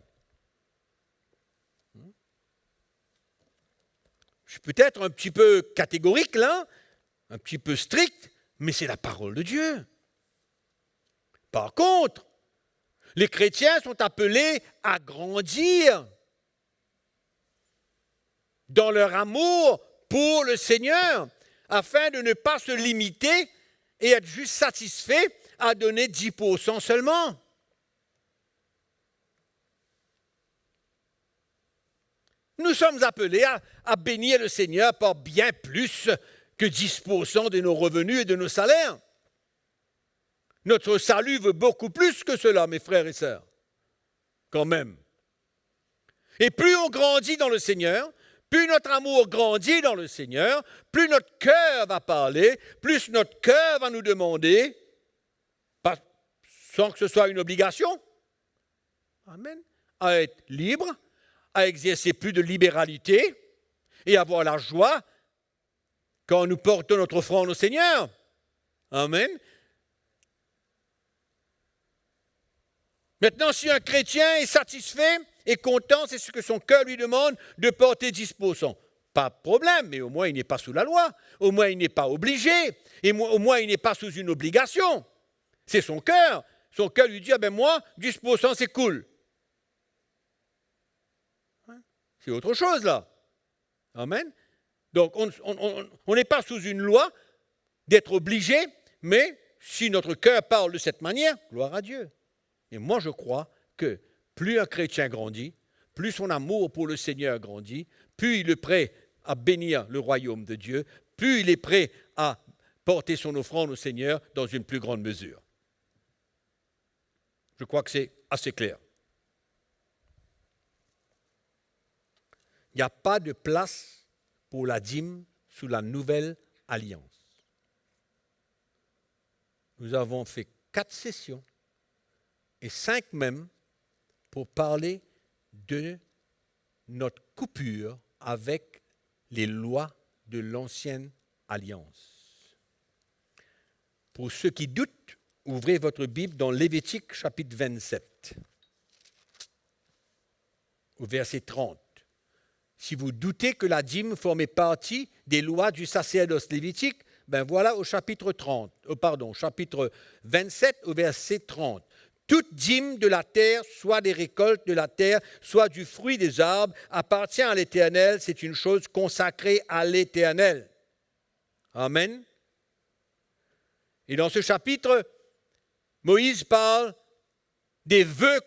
Je suis peut-être un petit peu catégorique là, un petit peu strict, mais c'est la parole de Dieu. Par contre, les chrétiens sont appelés à grandir dans leur amour pour le Seigneur, afin de ne pas se limiter et être juste satisfait à donner 10% seulement. Nous sommes appelés à bénir le Seigneur par bien plus que 10% de nos revenus et de nos salaires. Notre salut veut beaucoup plus que cela, mes frères et sœurs, quand même. Et plus on grandit dans le Seigneur, plus notre amour grandit dans le Seigneur, plus notre cœur va parler, plus notre cœur va nous demander, sans que ce soit une obligation, amen, à être libre, à exercer plus de libéralité et avoir la joie quand nous portons notre offrande au Seigneur. Amen. Maintenant, si un chrétien est satisfait et content, c'est ce que son cœur lui demande, de porter 10%. Pas de problème, mais au moins il n'est pas sous la loi, au moins il n'est pas obligé, et au moins il n'est pas sous une obligation. C'est son cœur. Son cœur lui dit, ah ben moi, 10% c'est cool. C'est autre chose là. Amen. Donc on n'est pas sous une loi d'être obligé, mais si notre cœur parle de cette manière, gloire à Dieu. Et moi je crois que plus un chrétien grandit, plus son amour pour le Seigneur grandit, plus il est prêt à bénir le royaume de Dieu, plus il est prêt à porter son offrande au Seigneur dans une plus grande mesure. Je crois que c'est assez clair. Il n'y a pas de place pour la dîme sous la nouvelle alliance. Nous avons fait 4 sessions et 5 même pour parler de notre coupure avec les lois de l'ancienne alliance. Pour ceux qui doutent, ouvrez votre Bible dans Lévitique chapitre 27, au verset 30. Si vous doutez que la dîme formait partie des lois du sacerdoce lévitique, ben voilà au chapitre 27 au verset 30. Toute dîme de la terre, soit des récoltes de la terre, soit du fruit des arbres, appartient à l'Éternel, c'est une chose consacrée à l'Éternel. Amen. Et dans ce chapitre, Moïse parle des vœux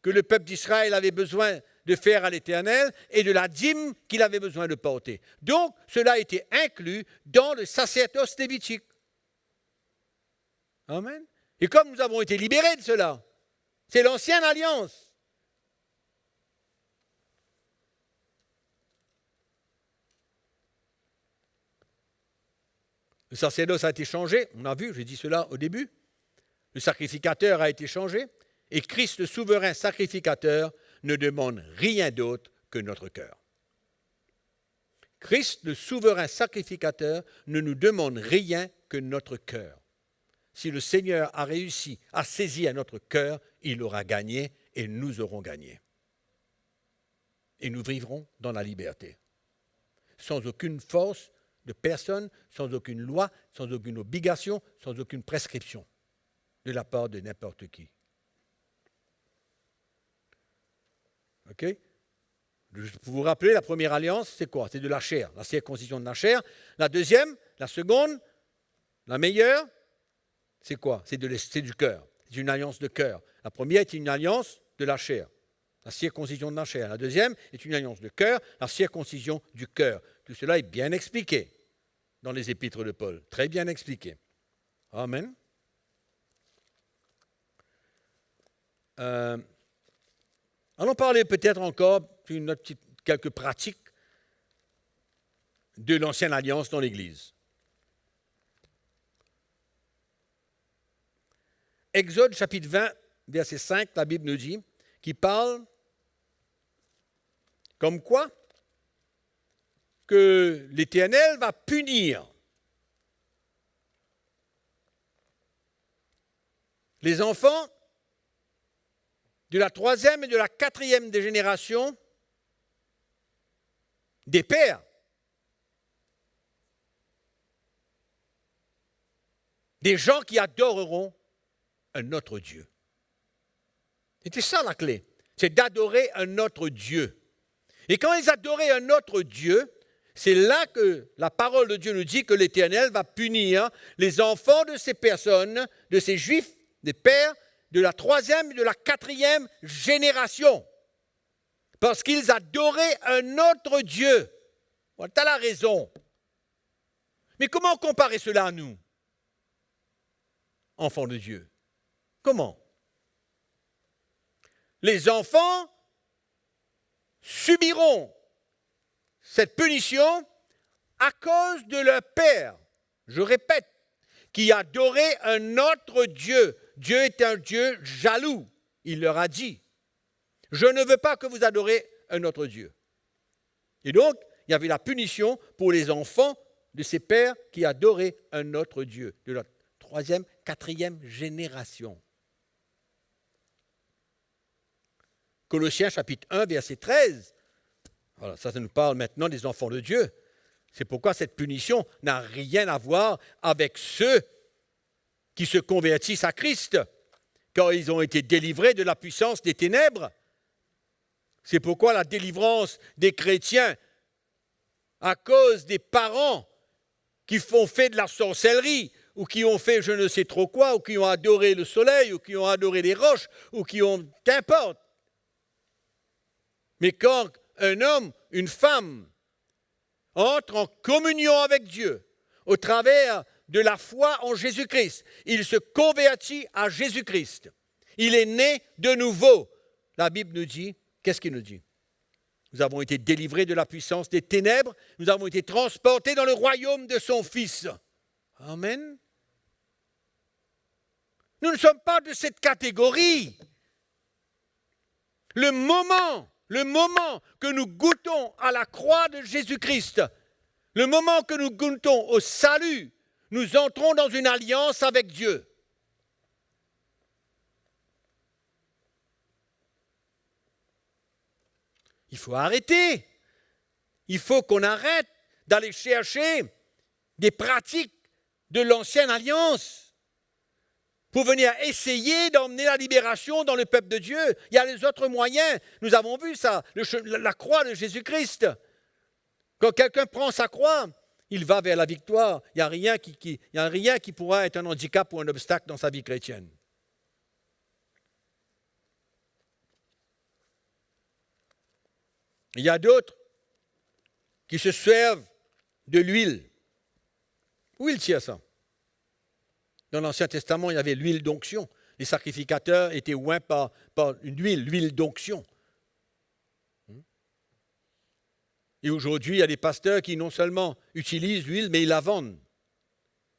que le peuple d'Israël avait besoin de faire à l'Éternel et de la dîme qu'il avait besoin de porter. Donc, cela a été inclus dans le sacerdoce lévitique. Amen. Et comme nous avons été libérés de cela, c'est l'ancienne alliance. Le sacerdoce a été changé, on a vu, j'ai dit cela au début. Le sacrificateur a été changé et Christ, le souverain sacrificateur, ne demande rien d'autre que notre cœur. Christ, le souverain sacrificateur, ne nous demande rien que notre cœur. Si le Seigneur a réussi à saisir notre cœur, il aura gagné et nous aurons gagné. Et nous vivrons dans la liberté, sans aucune force de personne, sans aucune loi, sans aucune obligation, sans aucune prescription de la part de n'importe qui. OK? Pour vous rappeler, la première alliance, c'est quoi? C'est de la chair, la circoncision de la chair. La deuxième, la seconde, la meilleure, c'est quoi? C'est du cœur. C'est une alliance de cœur. La première est une alliance de la chair, la circoncision de la chair. La deuxième est une alliance de cœur, la circoncision du cœur. Tout cela est bien expliqué dans les épîtres de Paul, très bien expliqué. Amen. Allons parler peut-être encore quelques pratiques de l'ancienne alliance dans l'Église. Exode chapitre 20, verset 5, la Bible nous dit, qui parle comme quoi que l'Éternel va punir les enfants de la 3e et de la 4e des générations des pères, des gens qui adoreront un autre Dieu. C'était ça la clé, c'est d'adorer un autre Dieu. Et quand ils adoraient un autre Dieu, c'est là que la parole de Dieu nous dit que l'Éternel va punir les enfants de ces personnes, de ces Juifs, des pères, de la 3e et de la 4e génération. Parce qu'ils adoraient un autre Dieu. Voilà, tu as la raison. Mais comment comparer cela à nous, enfants de Dieu? Comment? Les enfants subiront cette punition à cause de leur père, je répète, qui adorait un autre Dieu. Dieu est un Dieu jaloux. Il leur a dit, je ne veux pas que vous adorez un autre Dieu. Et donc, il y avait la punition pour les enfants de ces pères qui adoraient un autre Dieu, de la 3e, 4e génération. Colossiens chapitre 1, verset 13. Voilà, ça nous parle maintenant des enfants de Dieu. C'est pourquoi cette punition n'a rien à voir avec ceux qui se convertissent à Christ, car ils ont été délivrés de la puissance des ténèbres. C'est pourquoi la délivrance des chrétiens, à cause des parents qui font fait de la sorcellerie, ou qui ont fait je ne sais trop quoi, ou qui ont adoré le soleil, ou qui ont adoré les roches, ou qui ont... qu'importe. Mais quand un homme, une femme, entre en communion avec Dieu au travers de la foi en Jésus-Christ, il se convertit à Jésus-Christ. Il est né de nouveau. La Bible nous dit, qu'est-ce qu'il nous dit? Nous avons été délivrés de la puissance des ténèbres, nous avons été transportés dans le royaume de son Fils. Amen. Nous ne sommes pas de cette catégorie. Le moment que nous goûtons à la croix de Jésus-Christ, le moment que nous goûtons au salut, nous entrons dans une alliance avec Dieu. Il faut arrêter. Il faut qu'on arrête d'aller chercher des pratiques de l'ancienne alliance pour venir essayer d'emmener la libération dans le peuple de Dieu. Il y a les autres moyens. Nous avons vu ça, la croix de Jésus-Christ. Quand quelqu'un prend sa croix, il va vers la victoire. Il n'y a rien qui pourra être un handicap ou un obstacle dans sa vie chrétienne. Il y a d'autres qui se servent de l'huile. Où il tient ça? Dans l'Ancien Testament, il y avait l'huile d'onction. Les sacrificateurs étaient oints par une huile, l'huile d'onction. Et aujourd'hui, il y a des pasteurs qui non seulement utilisent l'huile, mais ils la vendent.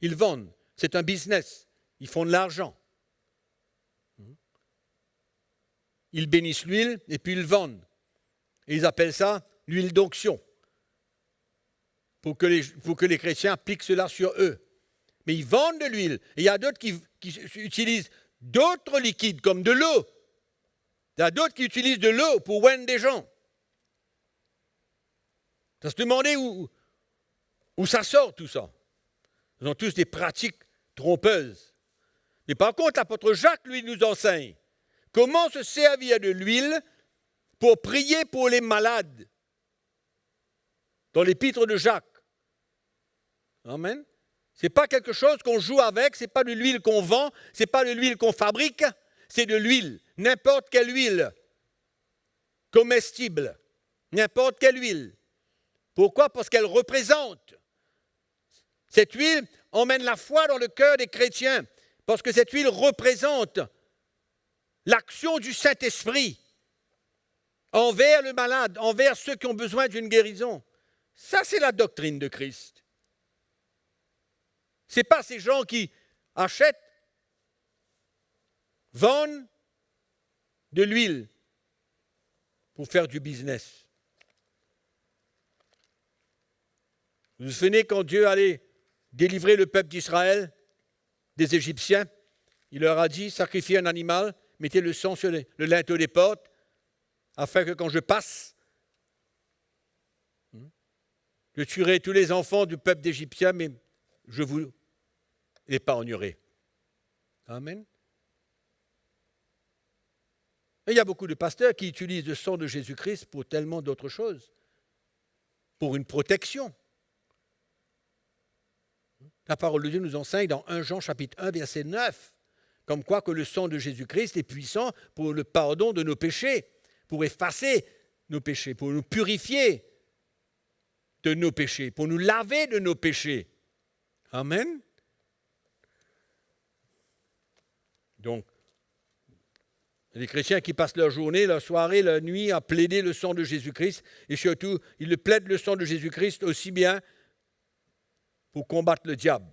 Ils vendent. C'est un business. Ils font de l'argent. Ils bénissent l'huile et puis ils vendent. Ils appellent ça l'huile d'onction, pour que les chrétiens appliquent cela sur eux. Mais ils vendent de l'huile. Et il y a d'autres qui utilisent d'autres liquides, comme de l'eau. Il y a d'autres qui utilisent de l'eau pour oindre des gens. Ça se demandait où ça sort tout ça. Ils ont tous des pratiques trompeuses. Mais par contre, l'apôtre Jacques, lui, nous enseigne comment se servir de l'huile pour prier pour les malades. Dans l'épître de Jacques. Amen. Ce n'est pas quelque chose qu'on joue avec, ce n'est pas de l'huile qu'on vend, ce n'est pas de l'huile qu'on fabrique, c'est de l'huile. N'importe quelle huile comestible. N'importe quelle huile. Pourquoi? Parce qu'elle représente. Cette huile emmène la foi dans le cœur des chrétiens, parce que cette huile représente l'action du Saint-Esprit envers le malade, envers ceux qui ont besoin d'une guérison. Ça, c'est la doctrine de Christ. Ce n'est pas ces gens qui achètent, vendent de l'huile pour faire du business. Vous vous souvenez quand Dieu allait délivrer le peuple d'Israël des Égyptiens, il leur a dit, sacrifiez un animal, mettez le sang sur le linteau des portes, afin que quand je passe, je tuerai tous les enfants du peuple d'Égyptien, mais je vous épargnerai. Amen. Et il y a beaucoup de pasteurs qui utilisent le sang de Jésus-Christ pour tellement d'autres choses, pour une protection. La parole de Dieu nous enseigne dans 1 Jean chapitre 1, verset 9, comme quoi que le sang de Jésus-Christ est puissant pour le pardon de nos péchés, pour effacer nos péchés, pour nous purifier de nos péchés, pour nous laver de nos péchés. Amen. Donc, les chrétiens qui passent leur journée, leur soirée, leur nuit à plaider le sang de Jésus-Christ, et surtout, ils le plaident le sang de Jésus-Christ aussi bien pour combattre le diable.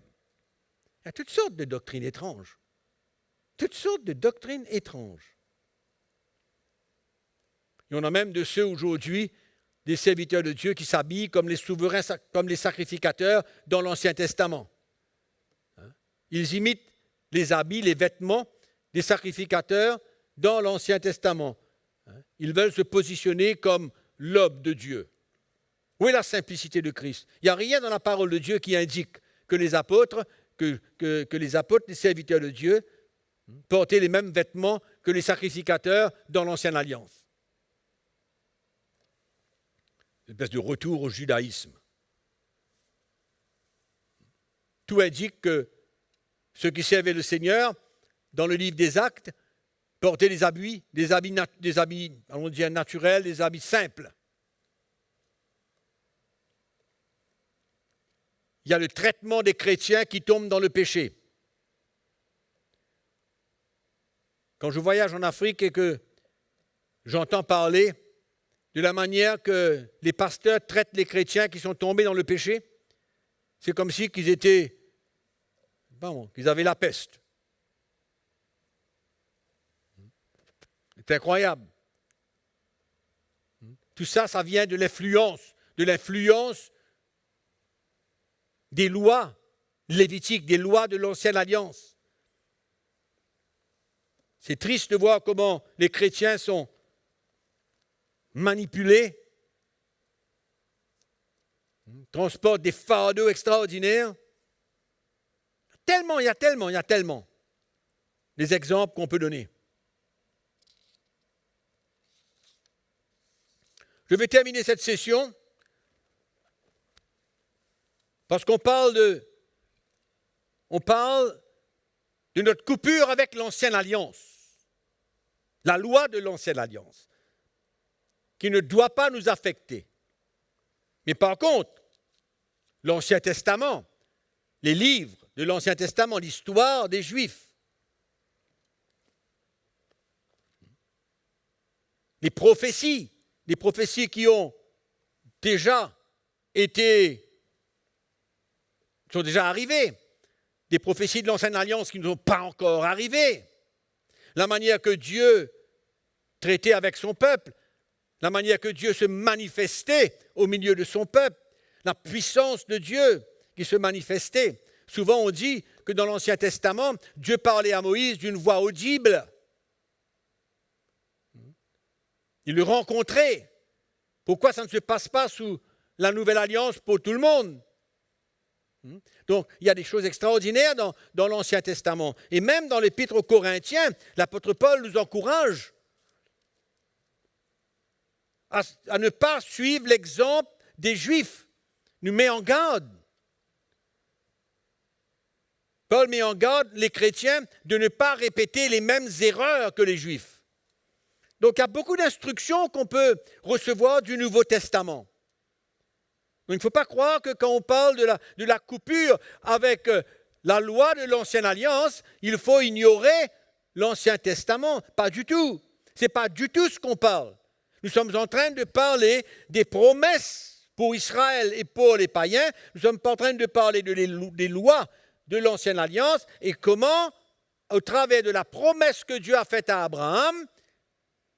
Il y a toutes sortes de doctrines étranges. Toutes sortes de doctrines étranges. Il y en a même de ceux aujourd'hui, des serviteurs de Dieu qui s'habillent comme les souverains, comme les sacrificateurs dans l'Ancien Testament. Ils imitent les habits, les vêtements des sacrificateurs dans l'Ancien Testament. Ils veulent se positionner comme l'aube de Dieu. Où est la simplicité de Christ? Il n'y a rien dans la parole de Dieu qui indique que les apôtres, les serviteurs de Dieu, portaient les mêmes vêtements que les sacrificateurs dans l'Ancienne Alliance. Une espèce de retour au judaïsme. Tout indique que ceux qui servaient le Seigneur, dans le livre des Actes, portaient des habits, allons dire naturels, des habits simples. Il y a le traitement des chrétiens qui tombent dans le péché. Quand je voyage en Afrique et que j'entends parler de la manière que les pasteurs traitent les chrétiens qui sont tombés dans le péché, c'est comme si qu'ils avaient la peste. C'est incroyable. Tout ça, ça vient de l'influence des lois lévitiques, des lois de l'Ancienne Alliance. C'est triste de voir comment les chrétiens sont manipulés, transportent des fardeaux extraordinaires. Il y a tellement des exemples qu'on peut donner. Je vais terminer cette session parce qu'on parle de notre coupure avec l'Ancienne Alliance, la loi de l'Ancienne Alliance, qui ne doit pas nous affecter. Mais par contre, l'Ancien Testament, les livres de l'Ancien Testament, l'histoire des Juifs, les prophéties qui ont déjà sont déjà arrivées, des prophéties de l'Ancienne Alliance qui ne sont pas encore arrivées, la manière que Dieu traitait avec son peuple, la manière que Dieu se manifestait au milieu de son peuple, la puissance de Dieu qui se manifestait. Souvent on dit que dans l'Ancien Testament, Dieu parlait à Moïse d'une voix audible. Il le rencontrait. Pourquoi ça ne se passe pas sous la Nouvelle Alliance pour tout le monde? Donc, il y a des choses extraordinaires dans l'Ancien Testament. Et même dans l'Épître aux Corinthiens, l'apôtre Paul nous encourage à ne pas suivre l'exemple des Juifs. Nous met en garde. Paul met en garde les chrétiens de ne pas répéter les mêmes erreurs que les Juifs. Donc, il y a beaucoup d'instructions qu'on peut recevoir du Nouveau Testament. Donc, il ne faut pas croire que quand on parle de la coupure avec la loi de l'Ancienne Alliance, il faut ignorer l'Ancien Testament. Pas du tout. Ce n'est pas du tout ce qu'on parle. Nous sommes en train de parler des promesses pour Israël et pour les païens. Nous ne sommes pas en train de parler des lois de l'Ancienne Alliance et comment, au travers de la promesse que Dieu a faite à Abraham,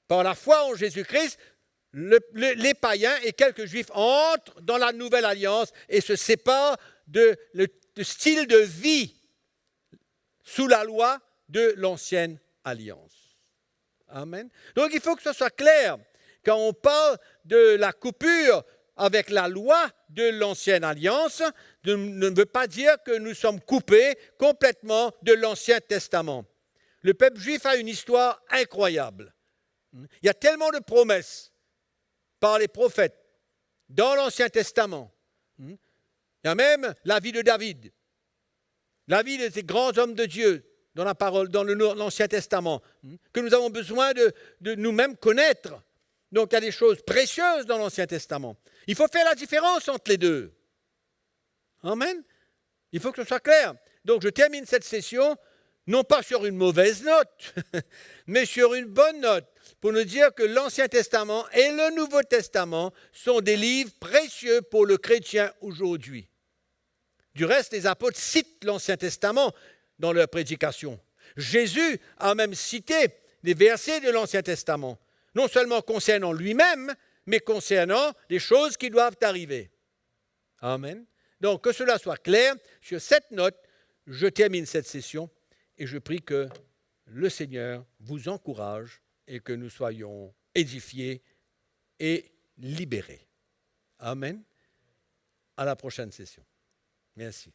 par la foi en Jésus-Christ, les païens et quelques juifs entrent dans la nouvelle alliance et se séparent de style de vie sous la loi de l'ancienne alliance. Amen. Donc il faut que ce soit clair. Quand on parle de la coupure avec la loi de l'ancienne alliance, ne veut pas dire que nous sommes coupés complètement de l'Ancien Testament. Le peuple juif a une histoire incroyable. Il y a tellement de promesses par les prophètes dans l'Ancien Testament. Il y a même la vie de David, la vie de ces grands hommes de Dieu dans la parole, dans l'Ancien Testament, que nous avons besoin de nous-mêmes connaître. Donc il y a des choses précieuses dans l'Ancien Testament. Il faut faire la différence entre les deux. Amen. Il faut que ce soit clair. Donc je termine cette session, non pas sur une mauvaise note, mais sur une bonne note, pour nous dire que l'Ancien Testament et le Nouveau Testament sont des livres précieux pour le chrétien aujourd'hui. Du reste, les apôtres citent l'Ancien Testament dans leur prédication. Jésus a même cité des versets de l'Ancien Testament, non seulement concernant lui-même, mais concernant des choses qui doivent arriver. Amen. Donc, que cela soit clair, sur cette note, je termine cette session et je prie que le Seigneur vous encourage et que nous soyons édifiés et libérés. Amen. À la prochaine session. Merci.